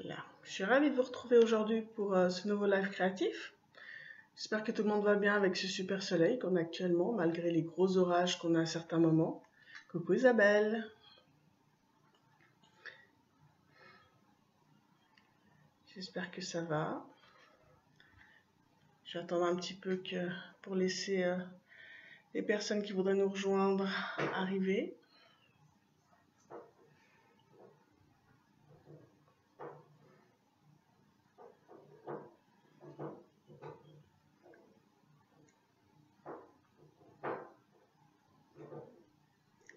Là. Je suis ravie de vous retrouver aujourd'hui pour ce nouveau live créatif. J'espère que tout le monde va bien avec ce super soleil qu'on a actuellement, malgré les gros orages qu'on a à certains moments. Coucou Isabelle. J'espère que ça va. J'attends un petit peu pour laisser les personnes qui voudraient nous rejoindre arriver.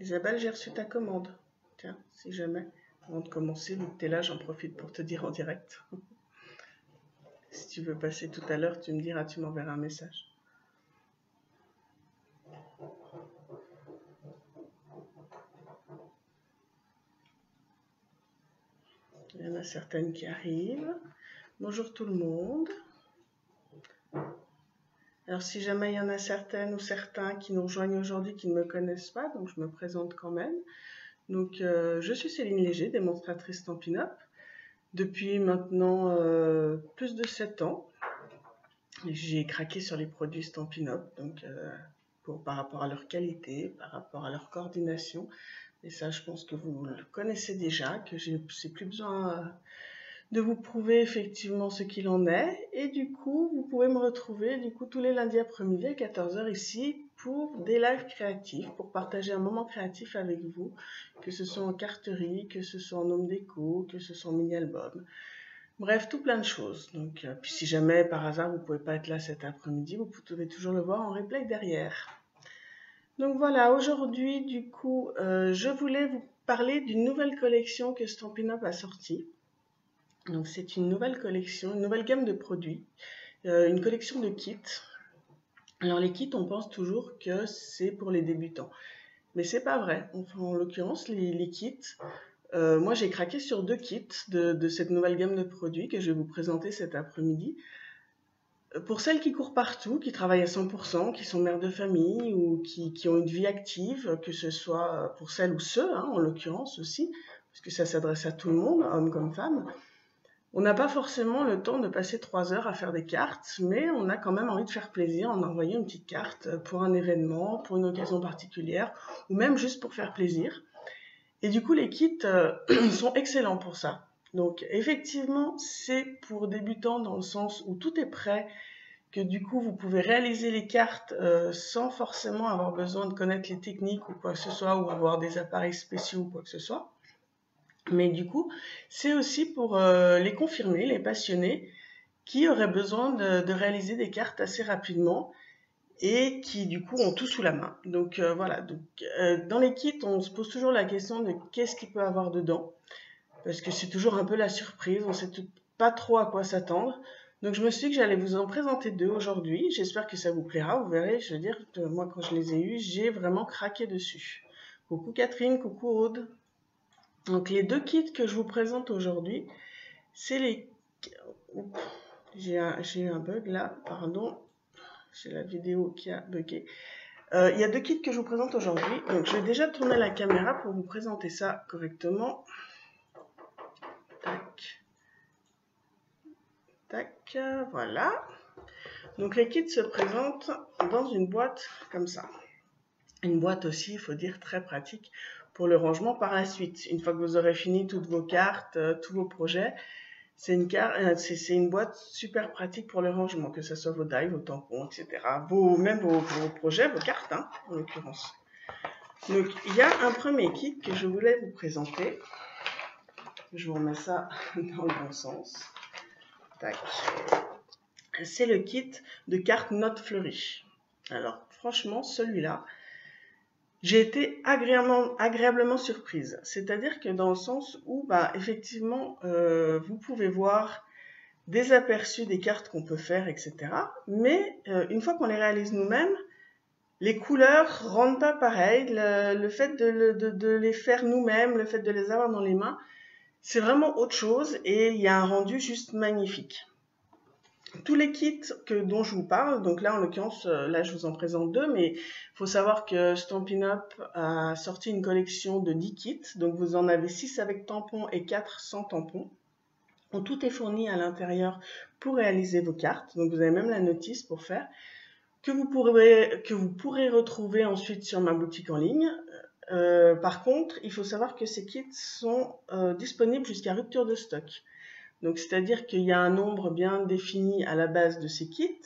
Isabelle, j'ai reçu ta commande. Tiens, si jamais, avant de commencer, vu que tu es là, j'en profite pour te dire en direct. Si tu veux passer tout à l'heure, tu me diras, tu m'enverras un message. Il y en a certaines qui arrivent. Bonjour tout le monde. Alors si jamais il y en a certaines ou certains qui nous rejoignent aujourd'hui qui ne me connaissent pas, donc je me présente quand même. Donc je suis Céline Léger, démonstratrice Stampin' Up, depuis maintenant plus de 7 ans. J'ai craqué sur les produits Stampin' Up, donc par rapport à leur qualité, par rapport à leur coordination. Et ça, je pense que vous le connaissez déjà, que je n'ai plus besoin de vous prouver effectivement ce qu'il en est. Et du coup, vous pouvez me retrouver tous les lundis après-midi à 14 h ici pour des lives créatifs, pour partager un moment créatif avec vous, que ce soit en carterie, que ce soit en home déco, que ce soit en mini-album. Bref, tout plein de choses. Donc, puis si jamais par hasard vous ne pouvez pas être là cet après-midi, vous pouvez toujours le voir en replay derrière. Donc voilà, aujourd'hui du coup, je voulais vous parler d'une nouvelle collection que Stampin' Up a sortie. Donc c'est une nouvelle collection, une nouvelle gamme de produits, une collection de kits. Alors les kits, on pense toujours que c'est pour les débutants, mais c'est pas vrai. Enfin, en l'occurrence, les kits, moi j'ai craqué sur 2 kits de cette nouvelle gamme de produits que je vais vous présenter cet après-midi. Pour celles qui courent partout, qui travaillent à 100%, qui sont mères de famille ou qui ont une vie active, que ce soit pour celles ou ceux, hein, en l'occurrence aussi, parce que ça s'adresse à tout le monde, hommes comme femmes. On n'a pas forcément le temps de passer 3 heures à faire des cartes, mais on a quand même envie de faire plaisir en envoyant une petite carte pour un événement, pour une occasion particulière, ou même juste pour faire plaisir. Et du coup, les kits sont excellents pour ça. Donc effectivement, c'est pour débutants dans le sens où tout est prêt, que du coup, vous pouvez réaliser les cartes sans forcément avoir besoin de connaître les techniques ou quoi que ce soit, ou avoir des appareils spéciaux ou quoi que ce soit. Mais du coup, c'est aussi pour les confirmés, les passionnés, qui auraient besoin de réaliser des cartes assez rapidement et qui du coup ont tout sous la main. Donc voilà, dans les kits, on se pose toujours la question de qu'est-ce qu'il peut avoir dedans, parce que c'est toujours un peu la surprise, on ne sait pas trop à quoi s'attendre. Donc je me suis dit que j'allais vous en présenter 2 aujourd'hui, j'espère que ça vous plaira, vous verrez, je veux dire, moi quand je les ai eus, j'ai vraiment craqué dessus. Coucou Catherine, coucou Aude. Donc les 2 kits que je vous présente aujourd'hui, c'est les... Oups, j'ai eu un bug là, pardon, j'ai la vidéo qui a bugué. Il y a 2 kits que je vous présente aujourd'hui, donc je vais déjà tourner la caméra pour vous présenter ça correctement. Tac, tac, voilà. Donc les kits se présentent dans une boîte comme ça. Une boîte aussi, il faut dire, très pratique pour le rangement par la suite. Une fois que vous aurez fini toutes vos cartes, tous vos projets, c'est une boîte super pratique pour le rangement, que ce soit vos die, vos tampons, etc. Même vos projets, vos cartes, hein, en l'occurrence. Donc, il y a un premier kit que je voulais vous présenter. Je vous remets ça dans le bon sens. Tac. C'est le kit de cartes notes fleuries. Alors, franchement, celui-là, j'ai été agréablement surprise. C'est-à-dire que dans le sens où, effectivement, vous pouvez voir des aperçus des cartes qu'on peut faire, etc. Mais une fois qu'on les réalise nous-mêmes, les couleurs rendent pas pareil. Le fait de les faire nous-mêmes, le fait de les avoir dans les mains, c'est vraiment autre chose et il y a un rendu juste magnifique. Tous les kits dont je vous parle, donc là en l'occurrence, là je vous en présente 2, mais il faut savoir que Stampin' Up a sorti une collection de 10 kits, donc vous en avez 6 avec tampons et 4 sans tampons. Tout est fourni à l'intérieur pour réaliser vos cartes. Donc vous avez même la notice pour faire, que vous pourrez retrouver ensuite sur ma boutique en ligne. Par contre, il faut savoir que ces kits sont disponibles jusqu'à rupture de stock. Donc c'est-à-dire qu'il y a un nombre bien défini à la base de ces kits,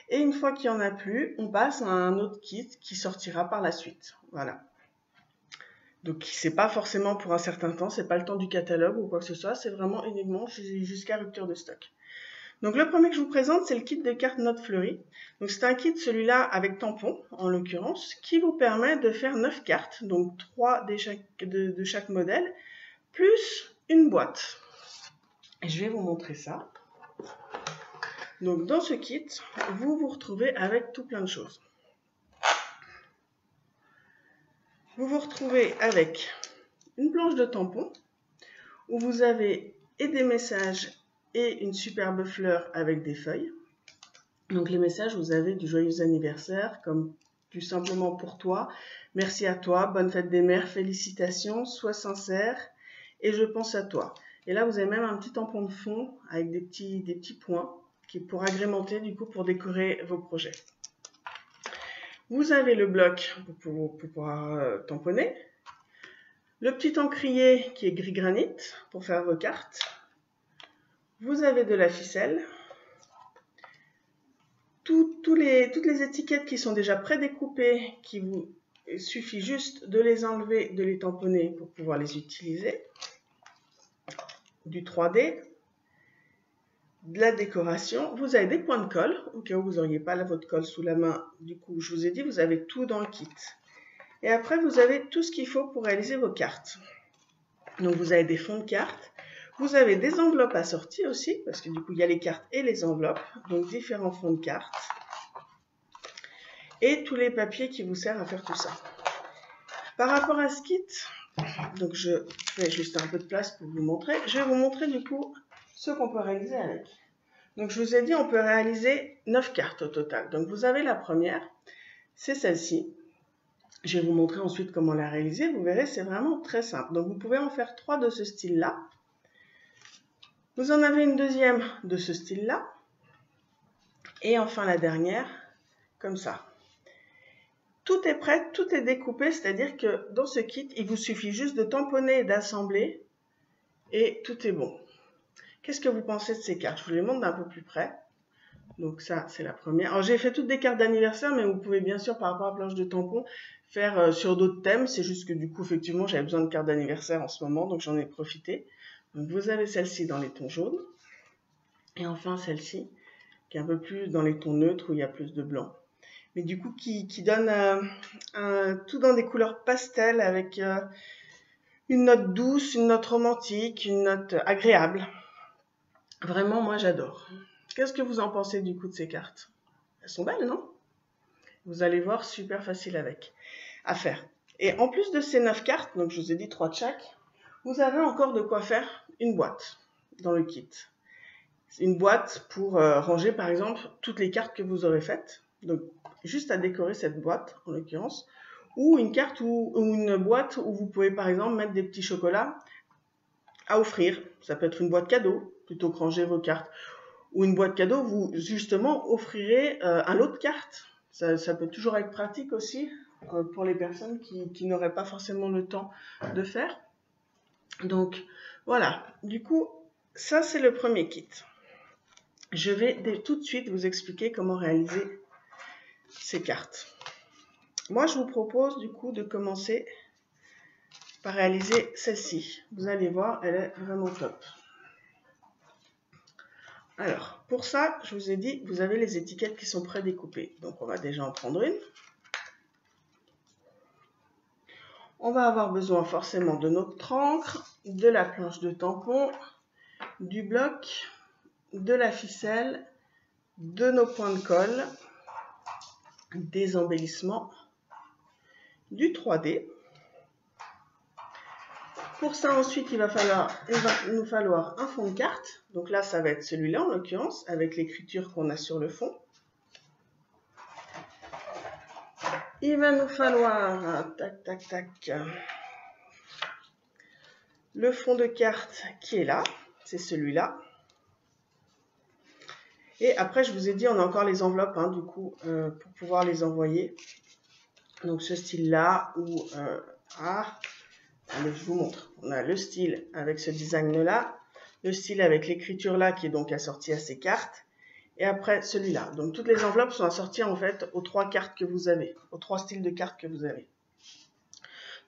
et une fois qu'il n'y en a plus, on passe à un autre kit qui sortira par la suite. Voilà. Donc c'est pas forcément pour un certain temps, c'est pas le temps du catalogue ou quoi que ce soit, c'est vraiment uniquement jusqu'à rupture de stock. Donc le premier que je vous présente, c'est le kit de cartes notes fleuries. Donc c'est un kit, celui-là avec tampon en l'occurrence, qui vous permet de faire 9 cartes, donc 3 de chaque modèle, plus une boîte. Et je vais vous montrer ça. Donc dans ce kit, vous vous retrouvez avec tout plein de choses. Vous vous retrouvez avec une planche de tampons où vous avez et des messages et une superbe fleur avec des feuilles. Donc les messages, vous avez du joyeux anniversaire, comme tout simplement pour toi, merci à toi, bonne fête des mères, félicitations, sois sincère et je pense à toi. Et là, vous avez même un petit tampon de fond avec des petits points qui pour agrémenter, du coup, pour décorer vos projets. Vous avez le bloc pour pouvoir tamponner. Le petit encrier qui est gris granit pour faire vos cartes. Vous avez de la ficelle. Toutes les étiquettes qui sont déjà prédécoupées, qui vous suffit juste de les enlever, de les tamponner pour pouvoir les utiliser. Du 3D. De la décoration, vous avez des points de colle, au cas où vous n'auriez pas votre colle sous la main. Du coup, je vous ai dit, vous avez tout dans le kit. Et après, vous avez tout ce qu'il faut pour réaliser vos cartes. Donc, vous avez des fonds de cartes. Vous avez des enveloppes assorties aussi, parce que du coup, il y a les cartes et les enveloppes. Donc, différents fonds de cartes. Et tous les papiers qui vous servent à faire tout ça. Par rapport à ce kit, donc je fais juste un peu de place pour vous montrer. Je vais vous montrer du coup ce qu'on peut réaliser avec. Donc je vous ai dit, on peut réaliser 9 cartes au total. Donc vous avez la première, c'est celle-ci. Je vais vous montrer ensuite comment la réaliser. Vous verrez, c'est vraiment très simple. Donc vous pouvez en faire 3 de ce style-là. Vous en avez une deuxième de ce style-là. Et enfin la dernière, comme ça. Tout est prêt, tout est découpé, c'est-à-dire que dans ce kit, il vous suffit juste de tamponner et d'assembler et tout est bon. Qu'est-ce que vous pensez de ces cartes? Je vous les montre d'un peu plus près. Donc ça, c'est la première. Alors j'ai fait toutes des cartes d'anniversaire, mais vous pouvez bien sûr, par rapport à la planche de tampon, faire sur d'autres thèmes. C'est juste que du coup, effectivement, j'avais besoin de cartes d'anniversaire en ce moment, donc j'en ai profité. Donc vous avez celle-ci dans les tons jaunes. Et enfin celle-ci, qui est un peu plus dans les tons neutres, où il y a plus de blanc. Mais du coup, qui donne tout dans des couleurs pastel, avec une note douce, une note romantique, une note agréable. Vraiment, moi, j'adore. Qu'est-ce que vous en pensez du coup de ces cartes? Elles sont belles, non? Vous allez voir, super facile à faire. Et en plus de ces 9 cartes, donc je vous ai dit 3 de chaque, vous avez encore de quoi faire une boîte dans le kit. Une boîte pour ranger par exemple toutes les cartes que vous aurez faites. Donc juste à décorer cette boîte en l'occurrence. Ou une carte ou une boîte où vous pouvez par exemple mettre des petits chocolats à offrir. Ça peut être une boîte cadeau plutôt que ranger vos cartes. Ou une boîte cadeau, vous justement offrirez un lot de cartes. Ça peut toujours être pratique aussi pour les personnes qui n'auraient pas forcément le temps de faire. Donc voilà, du coup, ça c'est le premier kit. Je vais tout de suite vous expliquer comment réaliser ces cartes. Moi, je vous propose du coup de commencer par réaliser celle-ci. Vous allez voir, elle est vraiment top. Alors, pour ça, je vous ai dit, vous avez les étiquettes qui sont prédécoupées. Donc, on va déjà en prendre une. On va avoir besoin forcément de notre encre, de la planche de tampon, du bloc, de la ficelle, de nos points de colle, des embellissements, du 3D. Pour ça, ensuite, il va nous falloir un fond de carte. Donc là, ça va être celui-là, en l'occurrence, avec l'écriture qu'on a sur le fond. Il va nous falloir, le fond de carte qui est là. c'est celui-là. Et après, je vous ai dit, on a encore les enveloppes, hein, du coup, pour pouvoir les envoyer. Donc, ce style-là, ou... allez, je vous montre. On a le style avec ce design-là, le style avec l'écriture-là, qui est donc assorti à ces cartes, et après, celui-là. Donc, toutes les enveloppes sont assorties, en fait, aux 3 cartes que vous avez, aux 3 styles de cartes que vous avez.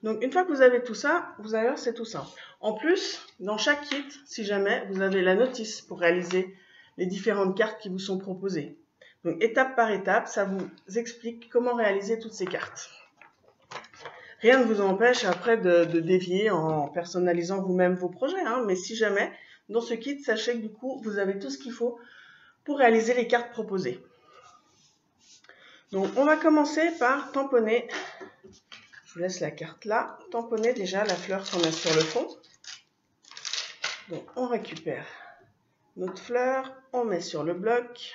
Donc, une fois que vous avez tout ça, vous allez voir, c'est tout simple. En plus, dans chaque kit, si jamais, vous avez la notice pour réaliser les différentes cartes qui vous sont proposées. Donc, étape par étape, ça vous explique comment réaliser toutes ces cartes. Rien ne vous empêche après de dévier en personnalisant vous-même vos projets. Hein, mais si jamais, dans ce kit, sachez que du coup, vous avez tout ce qu'il faut pour réaliser les cartes proposées. Donc, on va commencer par tamponner. Je vous laisse la carte là. Tamponner déjà la fleur qu'on a sur le fond. Donc, on récupère notre fleur, on met sur le bloc,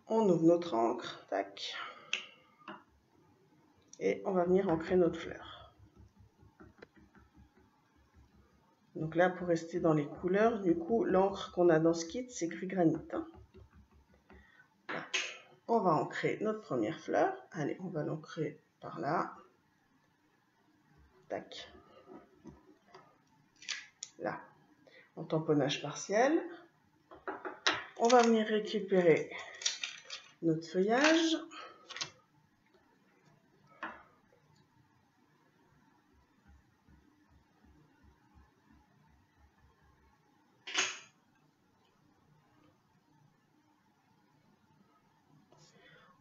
on ouvre notre encre, tac, et on va venir ancrer notre fleur. Donc là, pour rester dans les couleurs, du coup, l'encre qu'on a dans ce kit, c'est gris granit. Hein. Là. On va ancrer notre première fleur. Allez, on va l'ancrer par là. Tac. Là. En tamponnage partiel. On va venir récupérer notre feuillage.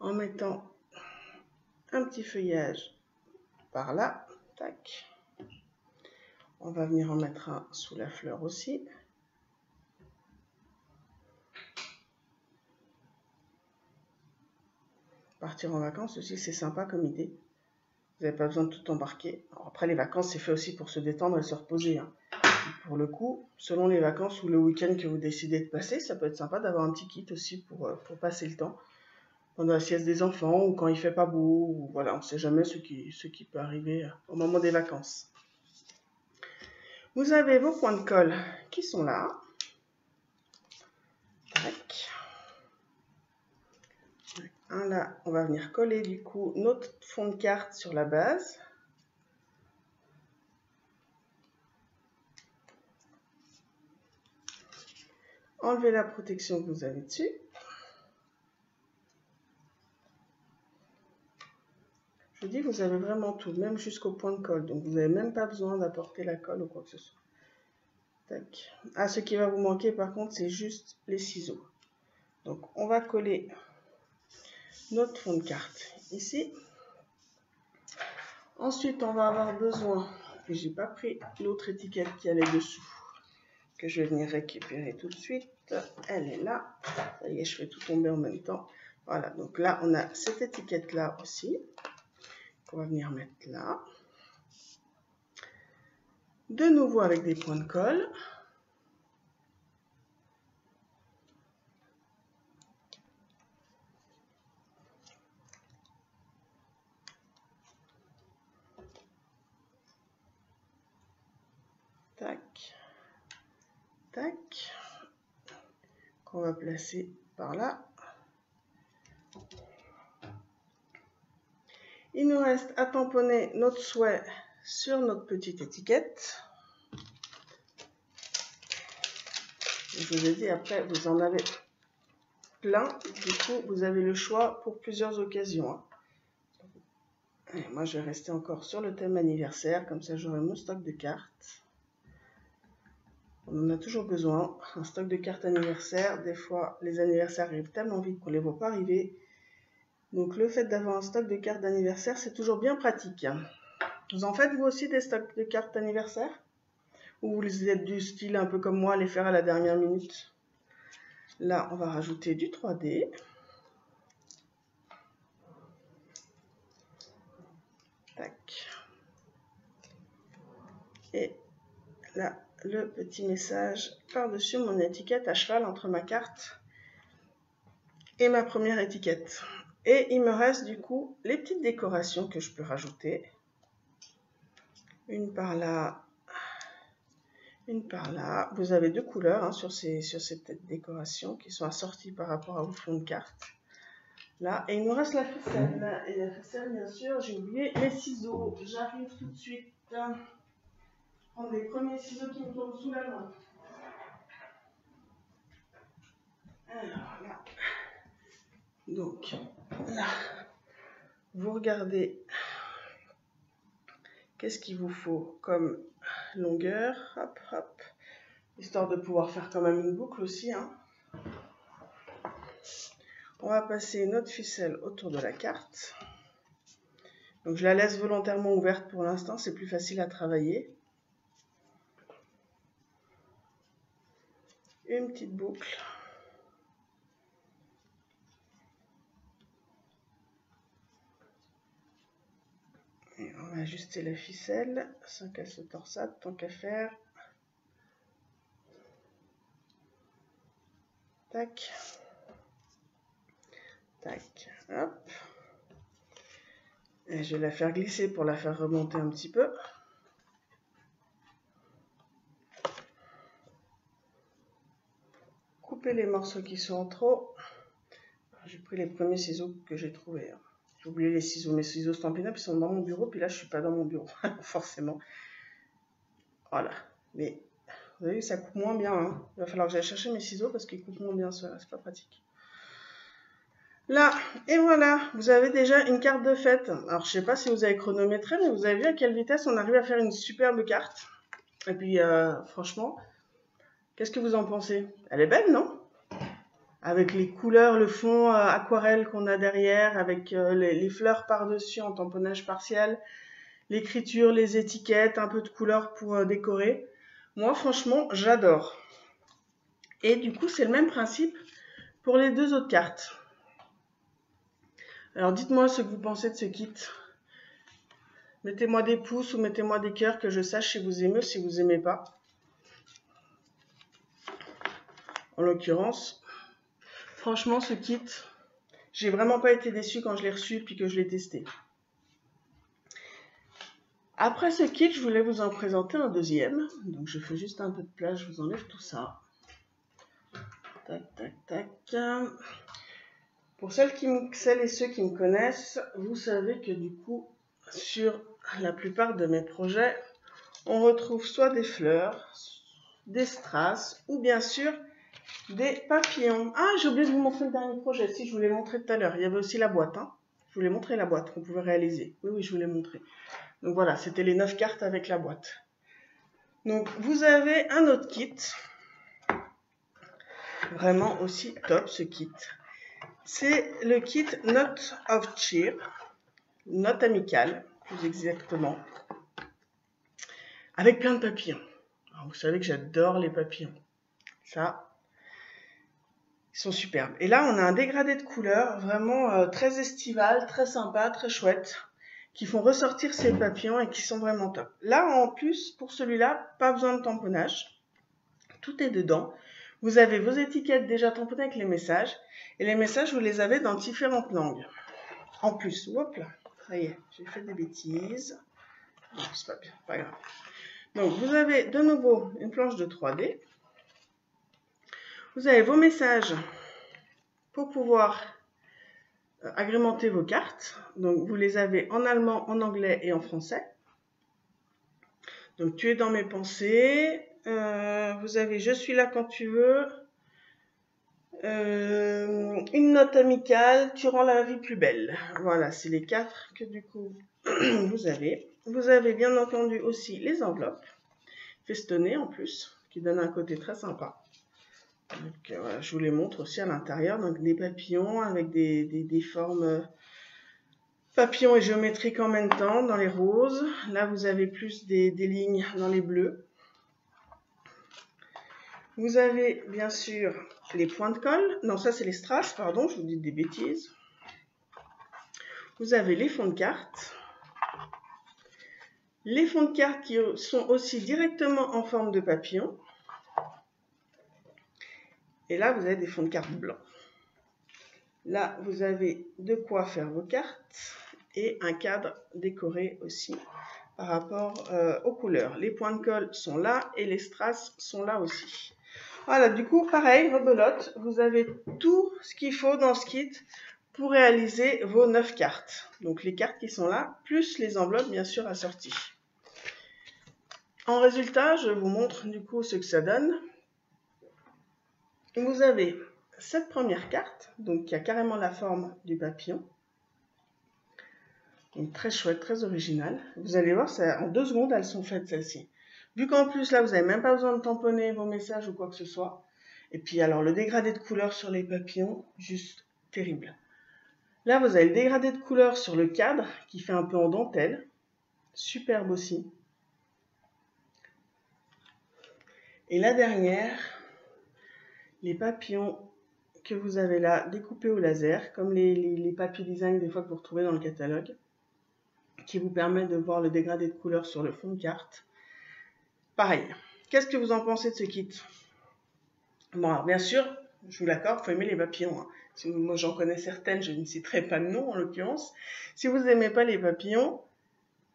En mettant un petit feuillage par là. Tac. On va venir en mettre un sous la fleur aussi. Partir en vacances aussi, c'est sympa comme idée. Vous n'avez pas besoin de tout embarquer. Alors après, les vacances, c'est fait aussi pour se détendre et se reposer. Hein. Pour le coup, selon les vacances ou le week-end que vous décidez de passer, ça peut être sympa d'avoir un petit kit aussi pour passer le temps. Pendant la sieste des enfants ou quand il fait pas beau. Ou voilà, on ne sait jamais ce qui peut arriver au moment des vacances. Vous avez vos points de colle qui sont là. Tac. Un là, on va venir coller du coup notre fond de carte sur la base. Enlevez la protection que vous avez dessus. Je vous dis, vous avez vraiment tout, même jusqu'au point de colle. Donc, vous n'avez même pas besoin d'apporter la colle ou quoi que ce soit. Tac. Ah, ce qui va vous manquer, par contre, c'est juste les ciseaux. Donc, on va coller notre fond de carte ici. Ensuite, on va avoir besoin, et j'ai pas pris l'autre étiquette qui allait dessous, que je vais venir récupérer tout de suite. Elle est là. Ça y est, je fais tout tomber en même temps. Voilà, donc là, on a cette étiquette-là aussi, qu'on va venir mettre là. De nouveau avec des points de colle. Tac, tac, qu'on va placer par là. Il nous reste à tamponner notre souhait sur notre petite étiquette. Je vous ai dit, après, vous en avez plein. Du coup, vous avez le choix pour plusieurs occasions. Et moi, je vais rester encore sur le thème anniversaire. Comme ça, j'aurai mon stock de cartes. On en a toujours besoin. Un stock de cartes anniversaire. Des fois, les anniversaires arrivent tellement vite qu'on ne les voit pas arriver. Donc, le fait d'avoir un stock de cartes d'anniversaire, c'est toujours bien pratique. Vous en faites, vous aussi, des stocks de cartes d'anniversaire? Ou vous êtes du style un peu comme moi, les faire à la dernière minute? Là, on va rajouter du 3D. Tac. Et là, le petit message par-dessus mon étiquette à cheval entre ma carte et ma première étiquette. Et il me reste du coup les petites décorations que je peux rajouter. Une par là, une par là. Vous avez deux couleurs hein, sur cette décoration qui sont assorties par rapport à vos fonds de carte. Là, et il nous reste la ficelle. Et la ficelle, bien sûr, j'ai oublié les ciseaux. J'arrive tout de suite. Prendre les premiers ciseaux qui me tombent sous la main. Alors là. Donc, là, vous regardez qu'est-ce qu'il vous faut comme longueur. Hop, hop. Histoire de pouvoir faire quand même une boucle aussi. Hein. On va passer notre ficelle autour de la carte. Donc je la laisse volontairement ouverte pour l'instant, c'est plus facile à travailler. Une petite boucle. Et on va ajuster la ficelle sans qu'elle se torsade, tant qu'à faire. Tac. Tac, hop. Et je vais la faire glisser pour la faire remonter un petit peu. Couper les morceaux qui sont en trop. J'ai pris les premiers ciseaux que j'ai trouvés. Hein. J'ai oublié les ciseaux. Mes ciseaux Stampin' Up, ils sont dans mon bureau. Puis là, je ne suis pas dans mon bureau, forcément. Voilà. Mais vous avez vu, ça coupe moins bien. Hein. Il va falloir que j'aille chercher mes ciseaux parce qu'ils coupent moins bien ceux-là. C'est pas pratique. Là, et voilà, vous avez déjà une carte de fête. Alors, je sais pas si vous avez chronométré, mais vous avez vu à quelle vitesse on arrive à faire une superbe carte. Et puis, franchement, qu'est-ce que vous en pensez? Elle est belle, non? Avec les couleurs, le fond aquarelle qu'on a derrière, avec les fleurs par-dessus en tamponnage partiel, l'écriture, les étiquettes, un peu de couleur pour décorer. Moi, franchement, j'adore. Et du coup, c'est le même principe pour les deux autres cartes. Alors dites-moi ce que vous pensez de ce kit. Mettez-moi des pouces ou mettez-moi des cœurs que je sache si vous aimez ou si vous n'aimez pas. En l'occurrence, franchement ce kit, j'ai vraiment pas été déçue quand je l'ai reçu puis que je l'ai testé. Après ce kit, je voulais vous en présenter un deuxième. Donc je fais juste un peu de place, je vous enlève tout ça. Tac, tac, tac. Pour celles et ceux qui me connaissent, vous savez que du coup, sur la plupart de mes projets, on retrouve soit des fleurs, des strass ou bien sûr des papillons. Ah, j'ai oublié de vous montrer le dernier projet. Si, je vous l'ai montré tout à l'heure. Il y avait aussi la boîte. Hein. Je vous l'ai montré la boîte qu'on pouvait réaliser. Oui, je vous l'ai montré. Donc voilà, c'était les 9 cartes avec la boîte. Donc vous avez un autre kit. Vraiment aussi top ce kit. C'est le kit Note of Cheer, note amicale, plus exactement, avec plein de papillons. Alors, vous savez que j'adore les papillons. Ça, ils sont superbes. Et là, on a un dégradé de couleurs vraiment très estival, très sympa, très chouette, qui font ressortir ces papillons et qui sont vraiment top. Là, en plus, pour celui-là, pas besoin de tamponnage. Tout est dedans. Vous avez vos étiquettes déjà tamponnées avec les messages. Et les messages, vous les avez dans différentes langues. En plus, hop là, ça y est, j'ai fait des bêtises. Non, c'est pas bien, pas grave. Donc, vous avez de nouveau une planche de 3D. Vous avez vos messages pour pouvoir agrémenter vos cartes. Donc, vous les avez en allemand, en anglais et en français. Donc, tu es dans mes pensées. Vous avez « Je suis là quand tu veux ». Une note amicale, tu rends la vie plus belle. Voilà, c'est les 4 que du coup vous avez. Vous avez bien entendu aussi les enveloppes festonnées en plus, qui donnent un côté très sympa. Donc voilà, je vous les montre aussi à l'intérieur. Donc des papillons avec des formes papillons et géométriques en même temps dans les roses. Là vous avez plus des lignes dans les bleus. Vous avez bien sûr les points de colle. Non, ça c'est les strass, pardon, je vous dis des bêtises. Vous avez les fonds de carte. Les fonds de carte qui sont aussi directement en forme de papillon. Et là, vous avez des fonds de carte blancs. Là, vous avez de quoi faire vos cartes et un cadre décoré aussi par rapport aux couleurs. Les points de colle sont là et les strass sont là aussi. Voilà, du coup, pareil, rebelote, vous avez tout ce qu'il faut dans ce kit pour réaliser vos 9 cartes. Donc les cartes qui sont là, plus les enveloppes bien sûr assorties. En résultat, je vous montre du coup ce que ça donne. Vous avez cette première carte, donc qui a carrément la forme du papillon. Donc, très chouette, très originale. Vous allez voir, ça, en 2 secondes, elles sont faites celles-ci. Vu qu'en plus là, vous n'avez même pas besoin de tamponner vos messages ou quoi que ce soit. Et puis alors, le dégradé de couleur sur les papillons, juste terrible. Là, vous avez le dégradé de couleur sur le cadre qui fait un peu en dentelle. Superbe aussi. Et la dernière, les papillons que vous avez là découpés au laser, comme les papiers design des fois que vous retrouvez dans le catalogue, qui vous permet de voir le dégradé de couleur sur le fond de carte. Pareil, qu'est-ce que vous en pensez de ce kit? Bon, alors bien sûr, je vous l'accorde, il faut aimer les papillons. Hein. Moi, j'en connais certaines, je ne citerai pas de nom en l'occurrence. Si vous n'aimez pas les papillons,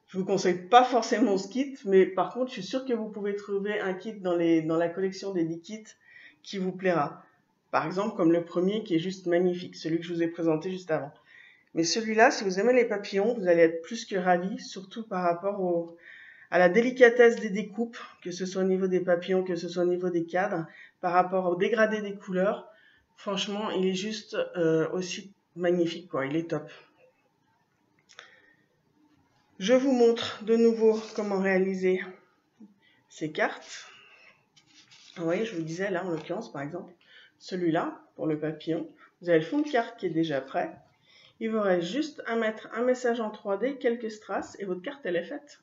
je vous conseille pas forcément ce kit, mais par contre, je suis sûre que vous pouvez trouver un kit dans la collection des 10 kits qui vous plaira. Par exemple, comme le premier qui est juste magnifique, celui que je vous ai présenté juste avant. Mais celui-là, si vous aimez les papillons, vous allez être plus que ravis, surtout par rapport à la délicatesse des découpes, que ce soit au niveau des papillons, que ce soit au niveau des cadres, par rapport au dégradé des couleurs. Franchement, il est juste aussi magnifique, quoi. Il est top. Je vous montre de nouveau comment réaliser ces cartes. Vous voyez, je vous disais là, en l'occurrence, par exemple, celui-là, pour le papillon, vous avez le fond de carte qui est déjà prêt. Il vous reste juste à mettre un message en 3D, quelques strass, et votre carte, elle est faite.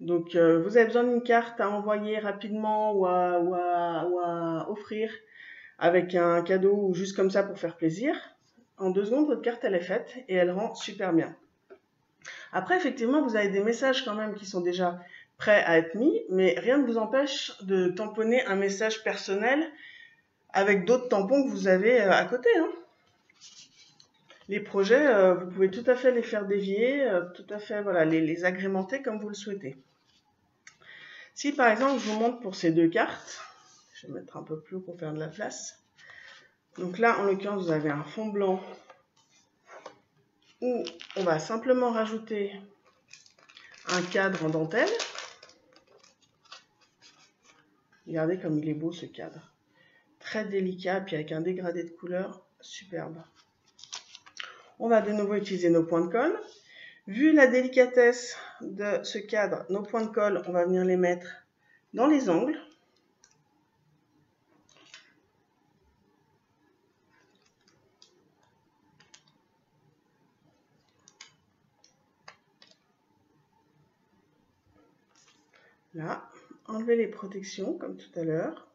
Donc, vous avez besoin d'une carte à envoyer rapidement ou à offrir avec un cadeau ou juste comme ça pour faire plaisir. En 2 secondes, votre carte, elle est faite et elle rend super bien. Après, effectivement, vous avez des messages quand même qui sont déjà prêts à être mis, mais rien ne vous empêche de tamponner un message personnel avec d'autres tampons que vous avez à côté. Hein. Les projets, vous pouvez tout à fait les faire dévier, tout à fait voilà, les agrémenter comme vous le souhaitez. Si par exemple je vous montre pour ces 2 cartes, je vais mettre un peu plus haut pour faire de la place. Donc là, en l'occurrence, vous avez un fond blanc où on va simplement rajouter un cadre en dentelle. Regardez comme il est beau ce cadre. Très délicat, puis avec un dégradé de couleur superbe. On va de nouveau utiliser nos points de colle. Vu la délicatesse de ce cadre, nos points de colle, on va venir les mettre dans les angles. Là, enlever les protections comme tout à l'heure.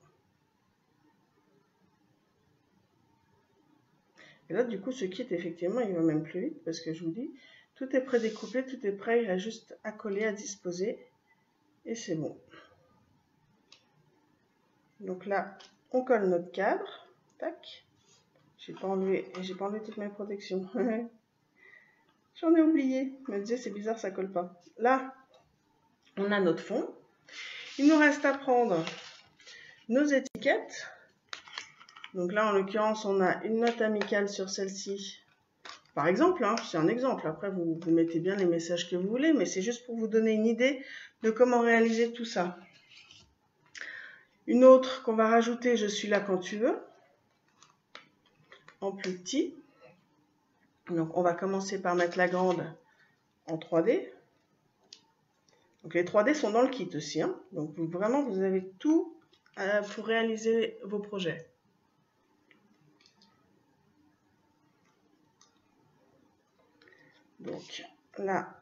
Et là, du coup, ce kit, effectivement, il va même plus vite parce que je vous dis, tout est prédécoupé, tout est prêt, il a juste à coller, à disposer et c'est bon. Donc là, on colle notre cadre. Tac. J'ai pas enlevé toutes mes protections. J'en ai oublié. Je me disais, c'est bizarre, ça colle pas. Là, on a notre fond. Il nous reste à prendre nos étiquettes. Donc là, en l'occurrence, on a une note amicale sur celle-ci. Par exemple, hein, c'est un exemple. Après, vous mettez bien les messages que vous voulez, mais c'est juste pour vous donner une idée de comment réaliser tout ça. Une autre qu'on va rajouter, je suis là quand tu veux, en plus petit. Donc, on va commencer par mettre la grande en 3D. Donc, les 3D sont dans le kit aussi. Hein. Donc, vraiment, vous avez tout pour réaliser vos projets. Donc, là,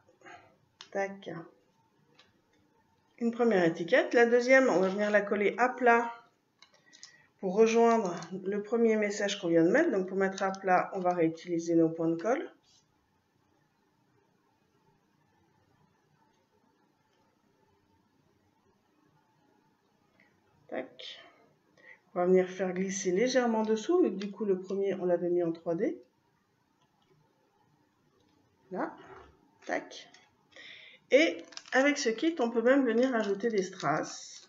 tac, une première étiquette. La deuxième, on va venir la coller à plat pour rejoindre le premier message qu'on vient de mettre. Donc, pour mettre à plat, on va réutiliser nos points de colle. Tac. On va venir faire glisser légèrement dessous, vu que du coup, le premier, on l'avait mis en 3D. Là, tac. Et Avec ce kit, on peut même venir ajouter des strass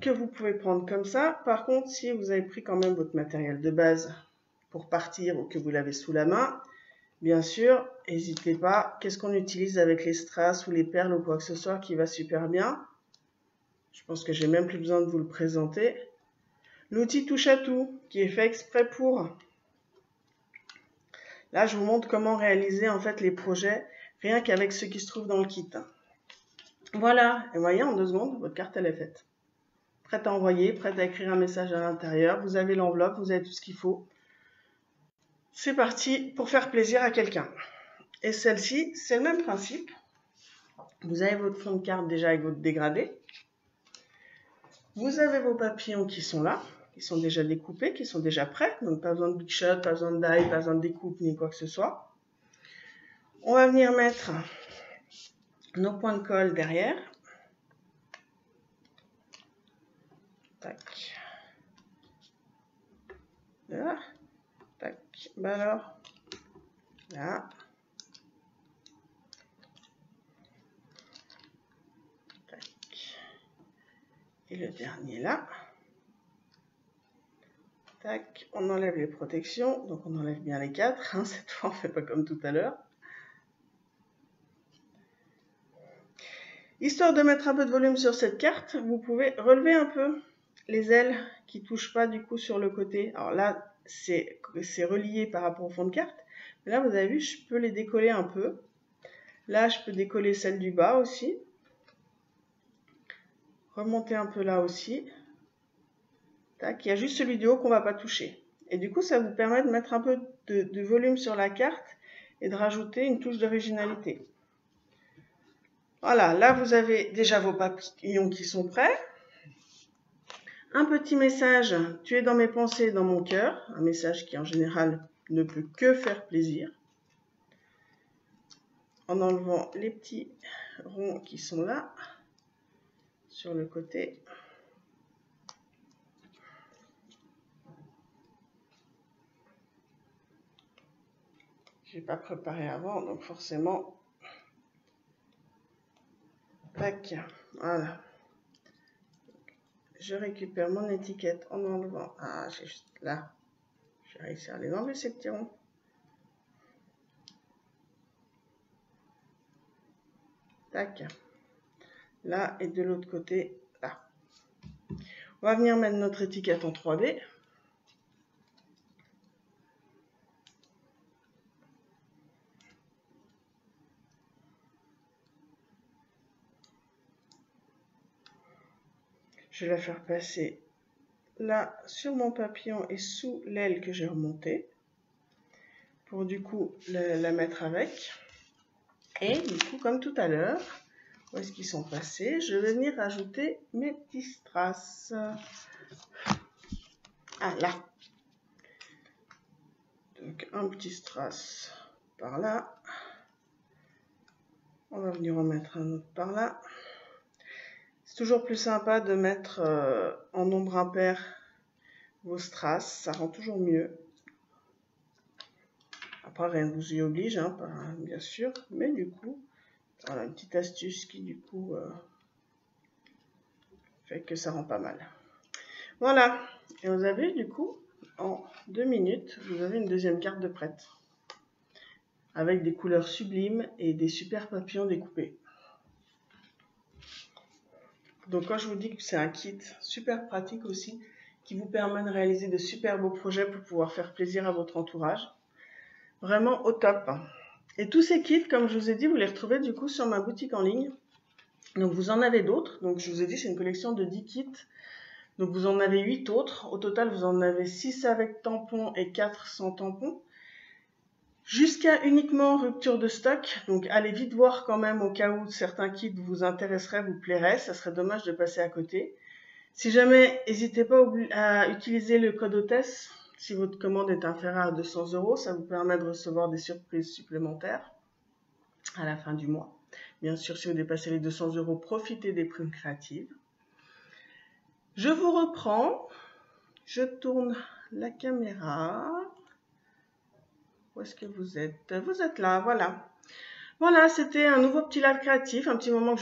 que vous pouvez prendre comme ça. Par contre, si vous avez pris quand même votre matériel de base pour partir ou que vous l'avez sous la main, bien sûr, n'hésitez pas. Qu'est-ce qu'on utilise avec les strass ou les perles ou quoi que ce soit qui va super bien? Je pense que j'ai même plus besoin de vous le présenter. L'outil touche à tout qui est fait exprès pour. Là, je vous montre comment réaliser en fait les projets rien qu'avec ce qui se trouve dans le kit. Voilà, et voyez, en 2 secondes, votre carte elle est faite. Prête à envoyer, prête à écrire un message à l'intérieur. Vous avez l'enveloppe, vous avez tout ce qu'il faut. C'est parti pour faire plaisir à quelqu'un. Et celle-ci, c'est le même principe. Vous avez votre fond de carte déjà avec votre dégradé. Vous avez vos papillons qui sont là, qui sont déjà découpés, qui sont déjà prêts. Donc pas besoin de big shot, pas besoin de die, pas besoin de découpe ni quoi que ce soit. On va venir mettre nos points de colle derrière. Tac. Là. Tac. Bah alors. Là. Tac. Et le dernier là. Tac. On enlève les protections. Donc on enlève bien les 4. Hein. Cette fois, on ne fait pas comme tout à l'heure. Histoire de mettre un peu de volume sur cette carte, vous pouvez relever un peu les ailes qui ne touchent pas du coup sur le côté. Alors là, c'est relié par rapport au fond de carte. Mais là, vous avez vu, je peux les décoller un peu. Là, je peux décoller celle du bas aussi. Remonter un peu là aussi. Tac, il y a juste celui du haut qu'on ne va pas toucher. Et du coup, ça vous permet de mettre un peu de volume sur la carte et de rajouter une touche d'originalité. Voilà, là vous avez déjà vos papillons qui sont prêts. Un petit message, tu es dans mes pensées, dans mon cœur. Un message qui en général ne peut que faire plaisir. En enlevant les petits ronds qui sont là, sur le côté. Je n'ai pas préparé avant, donc forcément. Tac, voilà. Je récupère mon étiquette en enlevant. Ah, j'ai juste là. Je vais réussir à les enlever ces petits ronds. Tac. Là et de l'autre côté, là. On va venir mettre notre étiquette en 3D. Je vais la faire passer là sur mon papillon et sous l'aile que j'ai remontée pour du coup la mettre avec. Et du coup, comme tout à l'heure, où est-ce qu'ils sont passés? Je vais venir rajouter mes petits strass. Ah là. Donc un petit strass par là. On va venir en mettre un autre par là. C'est toujours plus sympa de mettre en nombre impair vos strass, ça rend toujours mieux. Après, rien ne vous y oblige, hein, bien sûr, mais du coup, voilà une petite astuce qui du coup fait que ça rend pas mal. Voilà, et vous avez du coup, en 2 minutes, vous avez une deuxième carte de prête. Avec des couleurs sublimes et des super papillons découpés. Donc quand je vous dis que c'est un kit super pratique aussi, qui vous permet de réaliser de super beaux projets pour pouvoir faire plaisir à votre entourage. Vraiment au top. Et tous ces kits, comme je vous ai dit, vous les retrouvez du coup sur ma boutique en ligne. Donc vous en avez d'autres. Donc je vous ai dit, c'est une collection de 10 kits. Donc vous en avez 8 autres. Au total, vous en avez 6 avec tampons et 4 sans tampons. Jusqu'à uniquement rupture de stock. Donc allez vite voir quand même au cas où certains kits vous intéresseraient, vous plairaient. Ça serait dommage de passer à côté. Si jamais, n'hésitez pas à utiliser le code hôtesse. Si votre commande est inférieure à 200 €, ça vous permet de recevoir des surprises supplémentaires à la fin du mois. Bien sûr, si vous dépassez les 200 €, profitez des primes créatives. Je vous reprends. Je tourne la caméra. Où est-ce que vous êtes? Vous êtes là, voilà. Voilà, c'était un nouveau petit live créatif, un petit moment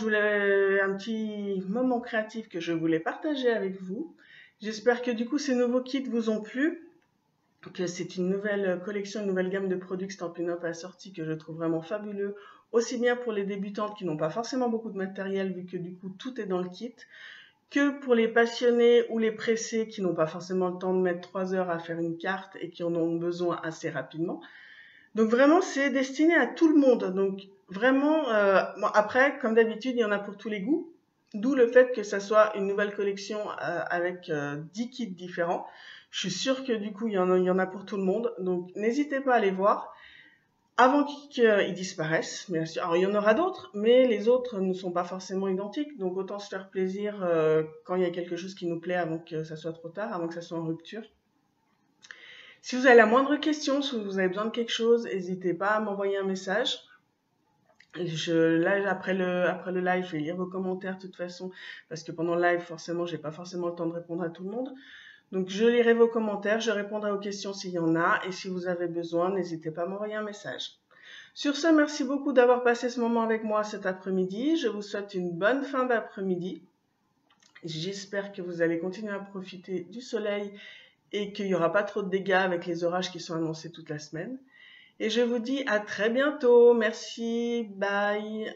créatif que je voulais partager avec vous. J'espère que du coup ces nouveaux kits vous ont plu, que c'est une nouvelle collection, une nouvelle gamme de produits que Stampin' Up a sorti que je trouve vraiment fabuleux, aussi bien pour les débutantes qui n'ont pas forcément beaucoup de matériel vu que du coup tout est dans le kit, que pour les passionnés ou les pressés qui n'ont pas forcément le temps de mettre 3 heures à faire une carte et qui en ont besoin assez rapidement. Donc vraiment, c'est destiné à tout le monde. Donc vraiment, bon, après, comme d'habitude, il y en a pour tous les goûts. D'où le fait que ça soit une nouvelle collection avec 10 kits différents. Je suis sûre que du coup, il y en a pour tout le monde. Donc n'hésitez pas à les voir avant qu'ils disparaissent. Bien sûr, alors il y en aura d'autres, mais les autres ne sont pas forcément identiques. Donc autant se faire plaisir quand il y a quelque chose qui nous plaît avant que ça soit trop tard, avant que ça soit en rupture. Si vous avez la moindre question, si vous avez besoin de quelque chose, n'hésitez pas à m'envoyer un message. Là, après le live, je vais lire vos commentaires de toute façon, parce que pendant le live, forcément, j'ai pas forcément le temps de répondre à tout le monde. Donc, je lirai vos commentaires, je répondrai aux questions s'il y en a, et si vous avez besoin, n'hésitez pas à m'envoyer un message. Sur ce, merci beaucoup d'avoir passé ce moment avec moi cet après-midi. Je vous souhaite une bonne fin d'après-midi. J'espère que vous allez continuer à profiter du soleil et qu'il n'y aura pas trop de dégâts avec les orages qui sont annoncés toute la semaine. Et je vous dis à très bientôt. Merci, bye.